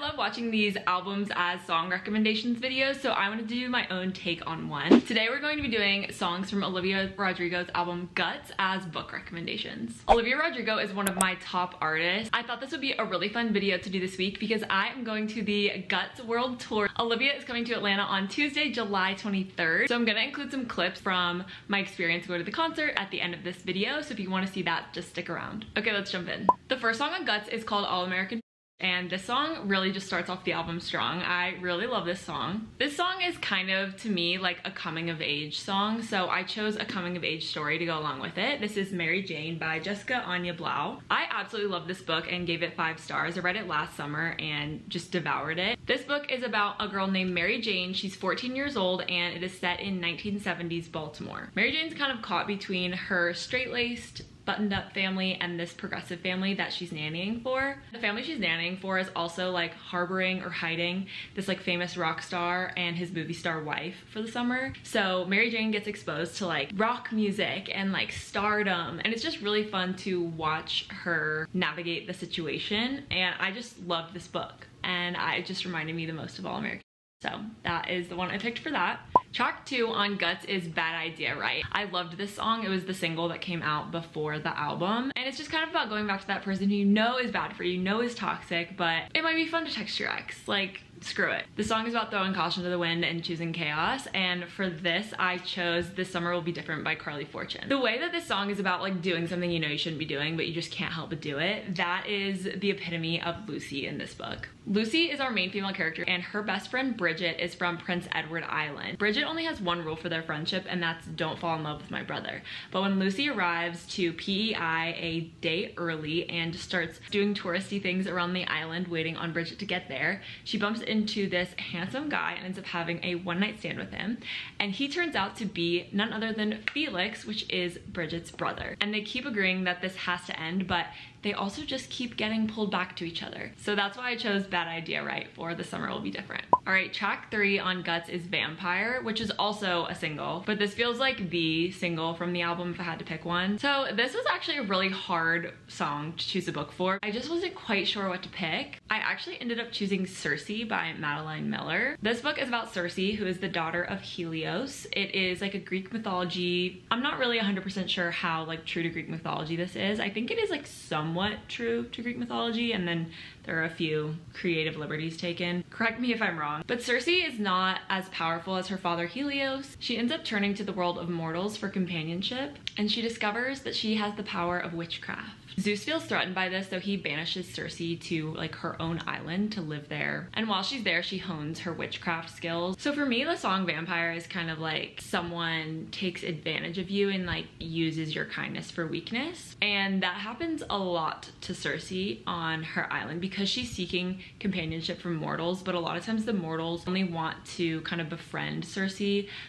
love watching these albums as song recommendations videos, so I wanted to do my own take on one. Today we're going to be doing songs from Olivia Rodrigo's album Guts as book recommendations. Olivia Rodrigo is one of my top artists. I thought this would be a really fun video to do this week because I am going to the Guts World Tour. Olivia is coming to Atlanta on Tuesday, July 23rd. So I'm gonna include some clips from my experience going to the concert at the end of this video, so if you want to see that, just stick around. Okay, let's jump in. The first song on Guts is called All American, and this song really just starts off the album strong. I really love this song. This song is kind of, to me, like a coming of age song, so I chose a coming of age story to go along with it. This is Mary Jane by Jessica Anya Blau. I absolutely love this book and gave it 5 stars. I read it last summer and just devoured it. This book is about a girl named Mary Jane. She's 14 years old and it is set in 1970s Baltimore. Mary Jane's kind of caught between her straight-laced, buttoned up family and this progressive family that she's nannying for. The family she's nannying for is also like harboring or hiding this like famous rock star and his movie star wife for the summer. So Mary Jane gets exposed to like rock music and like stardom, and it's just really fun to watch her navigate the situation, and I just loved this book and it just reminded me the most of All American. So that is the one I picked for that. Track 2 on Guts is Bad Idea, Right? I loved this song. It was the single that came out before the album. And it's just kind of about going back to that person who you know is bad for you, know is toxic, but it might be fun to text your ex. Like, screw it. The song is about throwing caution to the wind and choosing chaos, and for this I chose This Summer Will Be Different by Carly Fortune. The way that this song is about like doing something you know you shouldn't be doing but you just can't help but do it, that is the epitome of Lucy in this book. Lucy is our main female character, and her best friend Bridget is from Prince Edward Island. Bridget only has one rule for their friendship, and that's don't fall in love with my brother. But when Lucy arrives to PEI a day early and starts doing touristy things around the island waiting on Bridget to get there, she bumps into this handsome guy and ends up having a one-night stand with him, and he turns out to be none other than Felix, which is Bridget's brother. And they keep agreeing that this has to end, but they also just keep getting pulled back to each other. So that's why I chose Bad Idea, Right for The Summer Will Be Different. All right, track 3 on Guts is Vampire, which is also a single, but this feels like the single from the album if I had to pick one. So this was actually a really hard song to choose a book for. I just wasn't quite sure what to pick. I actually ended up choosing Circe by Madeline Miller. This book is about Circe, who is the daughter of Helios. It is like a Greek mythology. I'm not really 100% sure how like true to Greek mythology this is. I think it is like somewhat true to Greek mythology, and then there are a few creative liberties taken. Correct me if I'm wrong. But Circe is not as powerful as her father Helios. She ends up turning to the world of mortals for companionship, and she discovers that she has the power of witchcraft. Zeus feels threatened by this, so he banishes Circe to like her own island to live there. And while she's there, she hones her witchcraft skills. So for me, the song Vampire is kind of like someone takes advantage of you and like uses your kindness for weakness. And that happens a lot to Circe on her island because she's seeking companionship from mortals, but a lot of times the mortals only want to kind of befriend Circe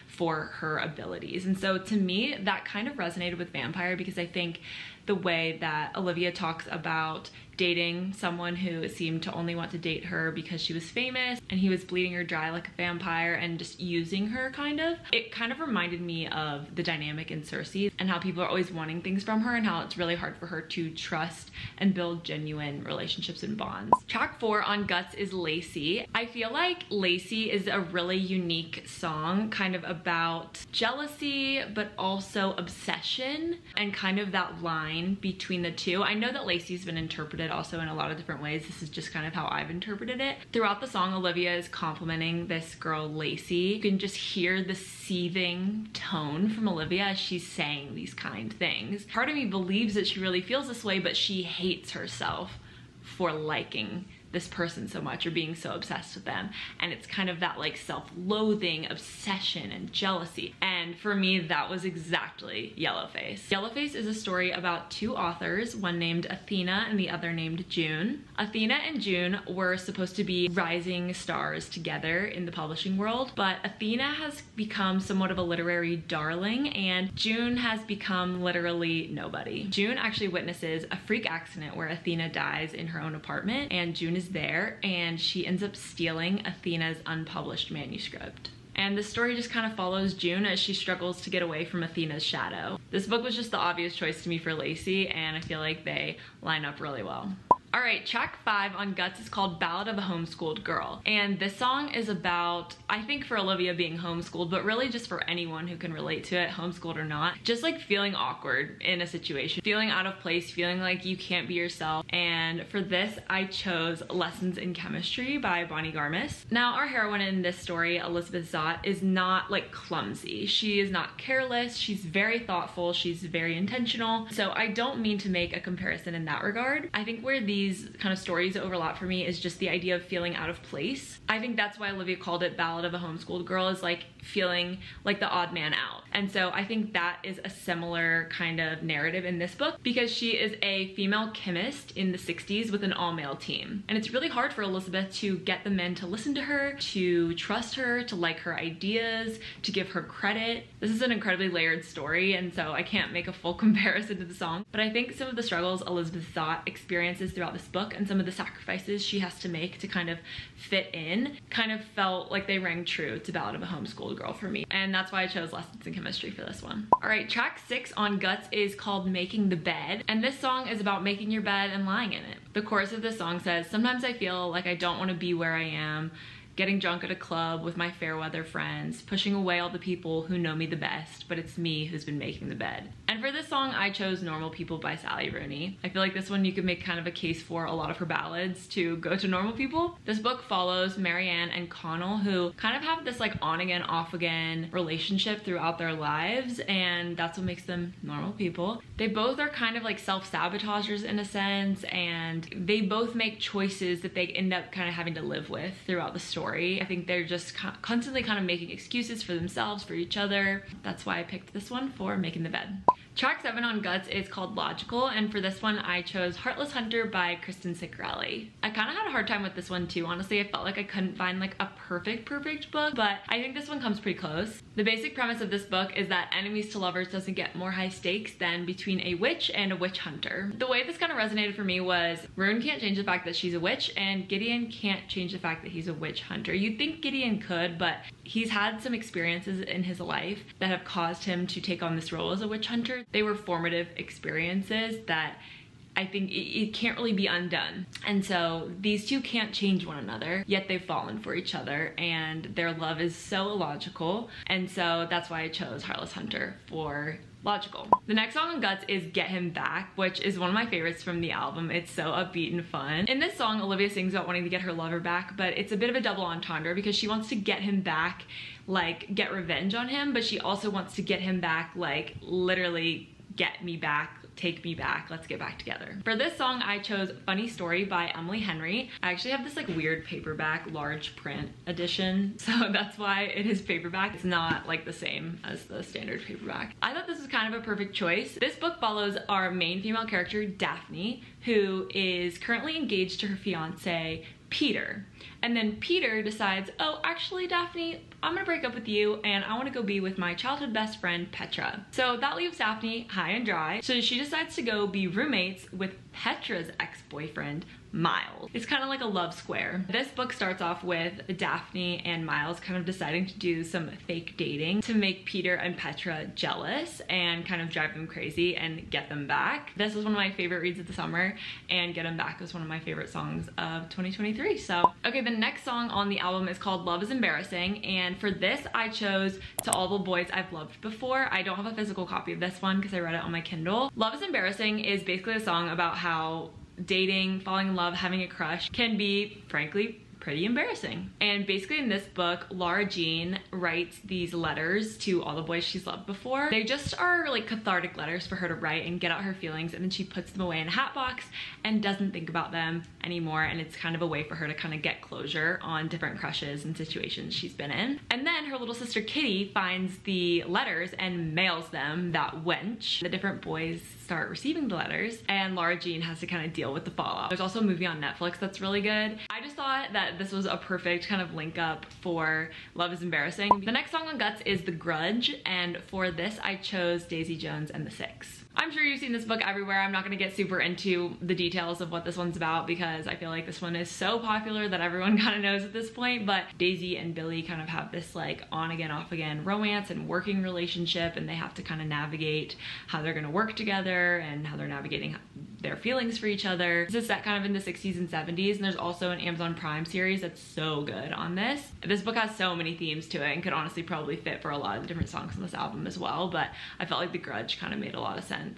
for her abilities. And so to me, that kind of resonated with Vampire because I think the way that Olivia talks about dating someone who seemed to only want to date her because she was famous and he was bleeding her dry like a vampire and just using her kind of. It kind of reminded me of the dynamic in Circe and how people are always wanting things from her and how it's really hard for her to trust and build genuine relationships and bonds. Track 4 on Guts is Lacy. I feel like Lacy is a really unique song, kind of about jealousy but also obsession and kind of that line between the two. I know that Lacy's been interpreted also in a lot of different ways. This is just kind of how I've interpreted it. Throughout the song, Olivia is complimenting this girl Lacy. You can just hear the seething tone from Olivia as she's saying these kind things. Part of me believes that she really feels this way, but she hates herself for liking this person so much or being so obsessed with them, and it's kind of that like self-loathing, obsession, and jealousy. And for me, that was exactly Yellowface. Yellowface is a story about 2 authors, one named Athena and the other named June. Athena and June were supposed to be rising stars together in the publishing world, but Athena has become somewhat of a literary darling and June has become literally nobody. June actually witnesses a freak accident where Athena dies in her own apartment, and June is there and she ends up stealing Athena's unpublished manuscript. And the story just kind of follows June as she struggles to get away from Athena's shadow. This book was just the obvious choice to me for Lacy, and I feel like they line up really well. All right, track 5 on Guts is called Ballad of a Homeschooled Girl. And this song is about, I think for Olivia being homeschooled, but really just for anyone who can relate to it, homeschooled or not, just like feeling awkward in a situation, feeling out of place, feeling like you can't be yourself. And for this, I chose Lessons in Chemistry by Bonnie Garmis. Now, our heroine in this story, Elizabeth Zott, is not like clumsy. She is not careless. She's very thoughtful. She's very intentional. So I don't mean to make a comparison in that regard. I think where these kind of stories overlap for me is just the idea of feeling out of place. I think that's why Olivia called it Ballad of a Homeschooled Girl, is like feeling like the odd man out. And so I think that is a similar kind of narrative in this book, because she is a female chemist in the 60s with an all-male team. And it's really hard for Elizabeth to get the men to listen to her, to trust her, to like her ideas, to give her credit. This is an incredibly layered story, and so I can't make a full comparison to the song, but I think some of the struggles Elizabeth Zott experiences throughout this book and some of the sacrifices she has to make to kind of fit in kind of felt like they rang true to Ballad of a Homeschooled Girl for me. And that's why I chose Lessons in Chemistry for this one. All right, track 6 on Guts is called Making the Bed. And this song is about making your bed and lying in it. The chorus of this song says, "Sometimes I feel like I don't want to be where I am, getting drunk at a club with my fair weather friends, pushing away all the people who know me the best, but it's me who's been making the bed." And for this song, I chose Normal People by Sally Rooney. I feel like this one you could make kind of a case for a lot of her ballads to go to normal people. This book follows Marianne and Connell, who kind of have this like on again, off again relationship throughout their lives, and that's what makes them normal people. They both are kind of like self-sabotagers in a sense, and they both make choices that they end up kind of having to live with throughout the story. I think they're just constantly kind of making excuses for themselves, for each other. That's why I picked this one for Making the Bed. Track 7 on Guts is called Logical, and for this one I chose Heartless Hunter by Kristen Ciccarelli. I kind of had a hard time with this one too, honestly. I felt like I couldn't find like a perfect book, but I think this one comes pretty close. The basic premise of this book is that enemies to lovers doesn't get more high stakes than between a witch and a witch hunter. The way this kind of resonated for me was Rune can't change the fact that she's a witch, and Gideon can't change the fact that he's a witch hunter. You'd think Gideon could, but he's had some experiences in his life that have caused him to take on this role as a witch hunter. They were formative experiences that I think it can't really be undone. And so these two can't change one another, yet they've fallen for each other, and their love is so illogical. And so that's why I chose Heartless Hunter for Logical. The next song on Guts is Get Him Back, which is one of my favorites from the album. It's so upbeat and fun. In this song, Olivia sings about wanting to get her lover back, but it's a bit of a double entendre because she wants to get him back, like get revenge on him, but she also wants to get him back, like literally get me back, take me back, let's get back together. For this song, I chose Funny Story by Emily Henry. I actually have this like weird paperback large print edition, so that's why it is paperback. It's not like the same as the standard paperback. I thought this was kind of a perfect choice. This book follows our main female character, Daphne, who is currently engaged to her fiance, Peter. And then Peter decides, oh, actually, Daphne, I'm gonna break up with you and I wanna go be with my childhood best friend, Petra. So that leaves Daphne high and dry. So she decides to go be roommates with Petra's ex-boyfriend, Miles. It's kind of like a love square. This book starts off with Daphne and Miles kind of deciding to do some fake dating to make Peter and Petra jealous and kind of drive them crazy and get them back. This was one of my favorite reads of the summer, and Get Them Back was one of my favorite songs of 2023. So, okay, the next song on the album is called Love is Embarrassing, and for this I chose To All the Boys I've Loved Before. I don't have a physical copy of this one because I read it on my Kindle. Love is Embarrassing is basically a song about how dating, falling in love, having a crush can be, frankly, pretty embarrassing. And basically in this book, Laura Jean writes these letters to all the boys she's loved before. They just are like cathartic letters for her to write and get out her feelings, and then she puts them away in a hat box and doesn't think about them anymore, and it's kind of a way for her to kind of get closure on different crushes and situations she's been in. And then her little sister Kitty finds the letters and mails them that wench. The different boys start receiving the letters, and Laura Jean has to kind of deal with the fallout. There's also a movie on Netflix that's really good. I I just thought that this was a perfect kind of link up for Love is Embarrassing. The next song on Guts is The Grudge, and for this I chose Daisy Jones and the Six. I'm sure you've seen this book everywhere. I'm not gonna get super into the details of what this one's about because I feel like this one is so popular that everyone kind of knows at this point, but Daisy and Billy kind of have this like on again, off again romance and working relationship, and they have to kind of navigate how they're gonna work together and how they're navigating their feelings for each other. This is set kind of in the 60s and 70s, and there's also an Amazon Prime series that's so good on this. This book has so many themes to it and could honestly probably fit for a lot of the different songs on this album as well, but I felt like The Grudge kind of made a lot of sense.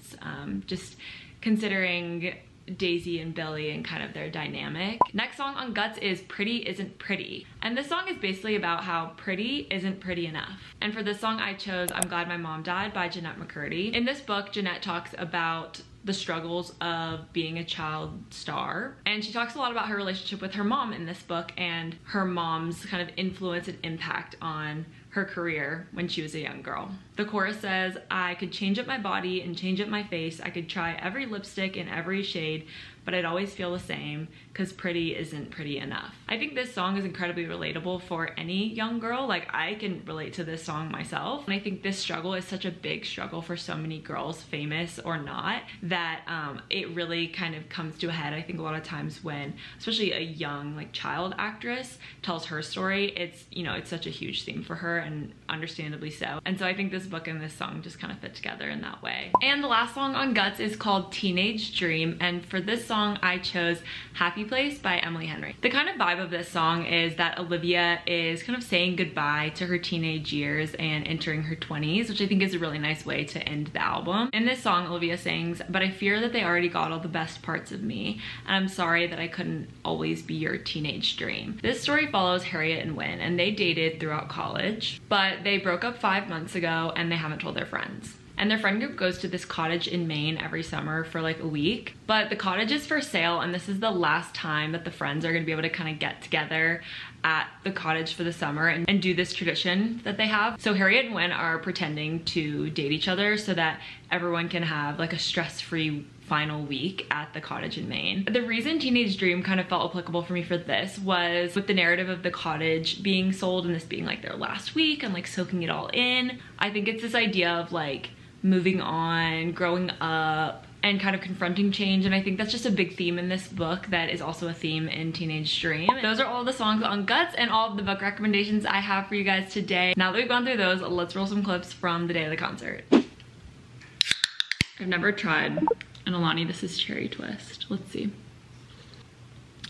Just considering Daisy and Billy and kind of their dynamic. Next song on Guts is Pretty Isn't Pretty. And this song is basically about how pretty isn't pretty enough. And for this song I chose I'm Glad My Mom Died by Jeanette McCurdy. In this book, Jeanette talks about the struggles of being a child star. And she talks a lot about her relationship with her mom in this book and her mom's kind of influence and impact on her career when she was a young girl. The chorus says, I could change up my body and change up my face. I could try every lipstick in every shade, but I'd always feel the same because pretty isn't pretty enough. I think this song is incredibly relatable for any young girl. Like, I can relate to this song myself. And I think this struggle is such a big struggle for so many girls, famous or not, that it really kind of comes to a head. I think a lot of times when, especially a young like child actress tells her story, it's, you know, it's such a huge theme for her, and understandably so. And so I think this book and this song just kind of fit together in that way. And the last song on Guts is called Teenage Dream, and for this song I chose Happy Place by Emily Henry. The kind of vibe of this song is that Olivia is kind of saying goodbye to her teenage years and entering her 20s, which I think is a really nice way to end the album. In this song, Olivia sings, but I fear that they already got all the best parts of me, and I'm sorry that I couldn't always be your teenage dream. This story follows Harriet and Wynn, and they dated throughout college, but they broke up 5 months ago and they haven't told their friends. And their friend group goes to this cottage in Maine every summer for like a week, but the cottage is for sale, and this is the last time that the friends are gonna be able to kind of get together at the cottage for the summer and do this tradition that they have. So Harriet and Wynn are pretending to date each other so that everyone can have like a stress-free final week at the cottage in Maine. The reason Teenage Dream kind of felt applicable for me for this was with the narrative of the cottage being sold and this being like their last week and like soaking it all in. I think it's this idea of like moving on, growing up, and kind of confronting change, and I think that's just a big theme in this book that is also a theme in Teenage Dream. Those are all the songs on Guts and all of the book recommendations I have for you guys today. Now that we've gone through those, let's roll some clips from the day of the concert. I've never tried an Alani This Is Cherry Twist. Let's see.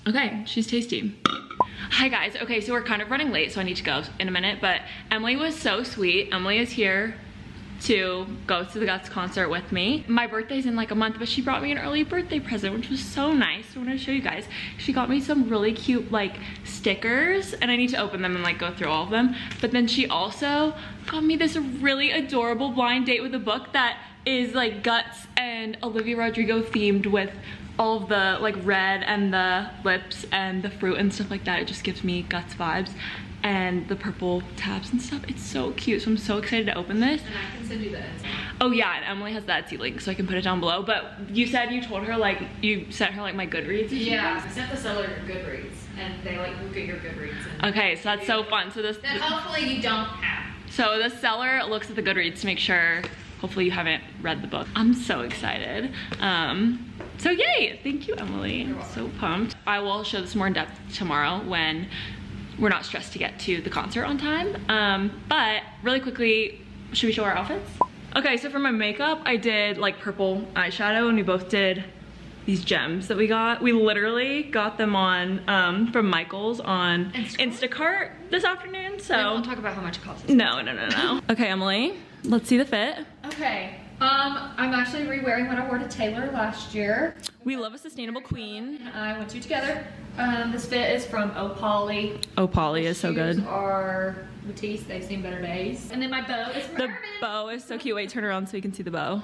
Okay, she's tasty. Hi guys, okay, so we're kind of running late, so I need to go in a minute, but Emily was so sweet. Emily is here to go to the Guts concert with me. My birthday's in like a month, but she brought me an early birthday present, which was so nice. So I want to show you guys. She got me some really cute like stickers, and I need to open them and like go through all of them. But then she also got me this really adorable blind date with a book that is like Guts and Olivia Rodrigo themed, with all of the like red and the lips and the fruit and stuff like that. It just gives me Guts vibes. And the purple tabs and stuff. It's so cute, so I'm so excited to open this. And I can send you the Etsy. Oh yeah, and Emily has the Etsy link, so I can put it down below. But you said you told her like, you sent her like my Goodreads? Yeah, I sent the seller your Goodreads, and they like look at your Goodreads. And okay, so that's so fun. So this that hopefully you don't have. So the seller looks at the Goodreads to make sure, hopefully you haven't read the book. I'm so excited. So yay, thank you, Emily. I'm so pumped. I will show this more in depth tomorrow when we're not stressed to get to the concert on time. But really quickly, should we show our outfits? Okay, so for my makeup, I did like purple eyeshadow, and we both did these gems that we got. We literally got them on from Michael's on Instacart this afternoon, so. We won't talk about how much it costs. No. Okay, Emily, let's see the fit. Okay, I'm actually re-wearing what I wore to Taylor last year. We love a sustainable queen. And I went to together. This fit is from Opali. Opali is so good. Shoes are Matisse, they've seen better days. And then my bow is from The Herman. bow is so cute. Wait, turn around so we can see the bow.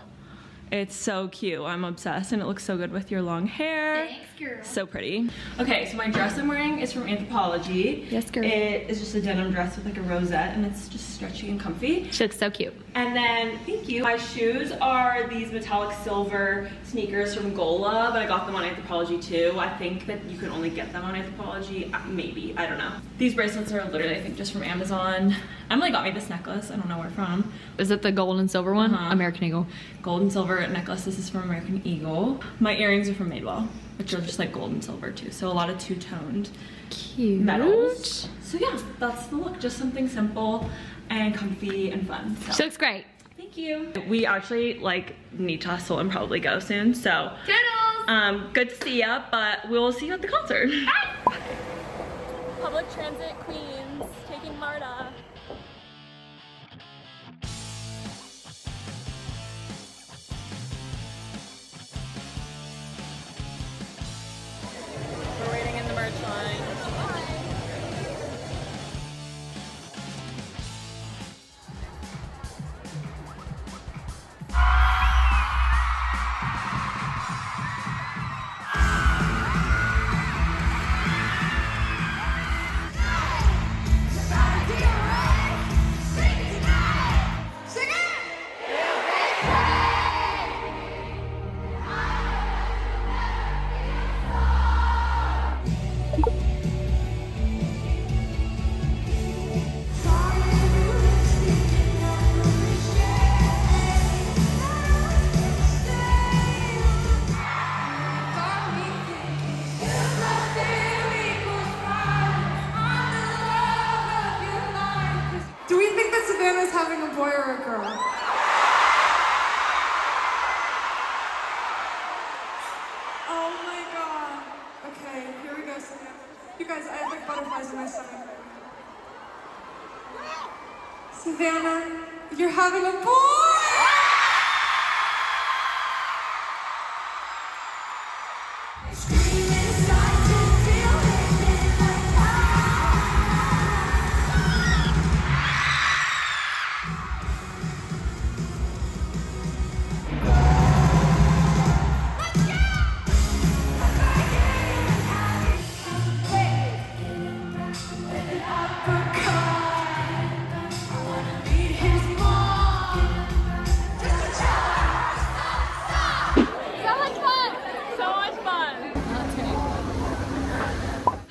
It's so cute. I'm obsessed, and it looks so good with your long hair. Thanks, girl. So pretty. Okay, so my dress I'm wearing is from Anthropologie. Yes, girl. It is just a denim dress with like a rosette, and it's just stretchy and comfy. She looks so cute. And then, thank you. My shoes are these metallic silver sneakers from Gola, but I got them on Anthropologie too. I think that you can only get them on Anthropologie, maybe, I don't know. These bracelets are literally, I think, just from Amazon. Emily got me this necklace, I don't know where from. Is it the gold and silver one? American Eagle. Gold and silver necklace, this is from American Eagle. My earrings are from Madewell, which are just like gold and silver too, so a lot of two-toned Cute. metals. So yeah, that's the look, just something simple and comfy and fun. So. She looks great. Thank you. We actually like need to hustle and probably go soon, so Toodles! good to see ya, but we'll see you at the concert. Public transit queens taking Marta. We're waiting in the merch line. Do we think that Savannah's having a boy or a girl? Oh my god. Okay, here we go, Savannah. You guys, I have like butterflies in my stomach. Savannah, you're having a boy!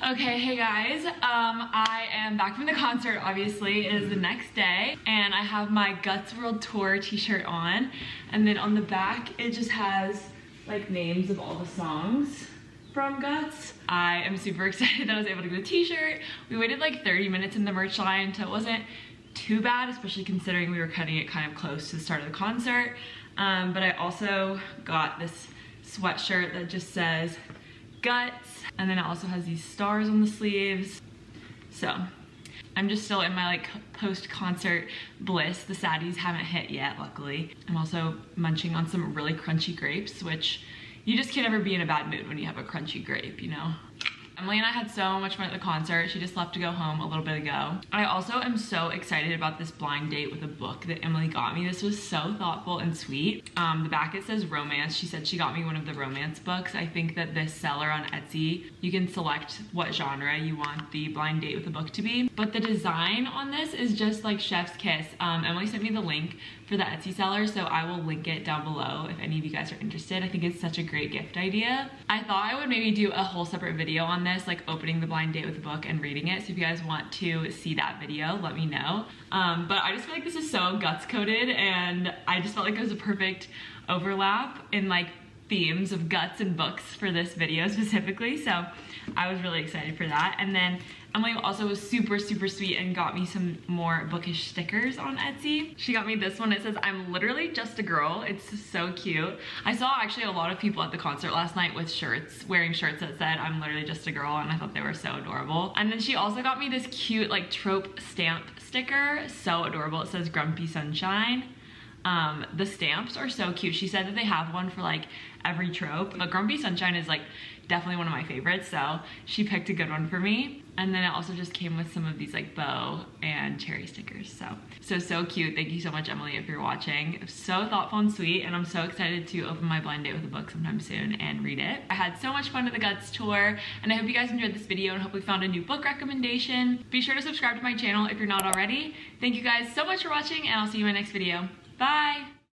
Okay, hey guys, I am back from the concert, obviously. It is the next day, and I have my Guts World Tour t-shirt on, and then on the back, it just has like names of all the songs from Guts. I am super excited that I was able to get a t-shirt. We waited like 30 minutes in the merch line, so it wasn't too bad, especially considering we were cutting it kind of close to the start of the concert. But I also got this sweatshirt that just says Guts, and then it also has these stars on the sleeves. So I'm just still in my like post-concert bliss. The saddies haven't hit yet, luckily. I'm also munching on some really crunchy grapes, which you just can't ever be in a bad mood when you have a crunchy grape, you know? Emily and I had so much fun at the concert. She just left to go home a little bit ago. I also am so excited about this blind date with a book that Emily got me. This was so thoughtful and sweet. The back it says romance. She said she got me one of the romance books. I think that this seller on Etsy, you can select what genre you want the blind date with a book to be. But the design on this is just like chef's kiss. Emily sent me the link for the Etsy seller, so I will link it down below if any of you guys are interested. I think it's such a great gift idea. I thought I would maybe do a whole separate video on this, like opening the blind date with a book and reading it. So if you guys want to see that video, let me know. But I just feel like this is so guts coded, and I just felt like it was a perfect overlap in like themes of guts and books for this video specifically. So I was really excited for that. And then Emily also was super, super sweet and got me some more bookish stickers on Etsy. She got me this one. It says, "I'm literally just a girl." It's so cute. I saw actually a lot of people at the concert last night with shirts, wearing shirts that said, "I'm literally just a girl," and I thought they were so adorable. And then she also got me this cute like trope stamp sticker. So adorable. It says "Grumpy Sunshine." The stamps are so cute. She said that they have one for like every trope, but Grumpy Sunshine is like definitely one of my favorites, so she picked a good one for me. And then it also just came with some of these like bow and cherry stickers. So cute. Thank you so much, Emily, if you're watching. It was so thoughtful and sweet, and I'm so excited to open my blind date with a book sometime soon and read it. I had so much fun at the Guts tour, and I hope you guys enjoyed this video and hopefully found a new book recommendation. Be sure to subscribe to my channel if you're not already. Thank you guys so much for watching, and I'll see you in my next video. Bye!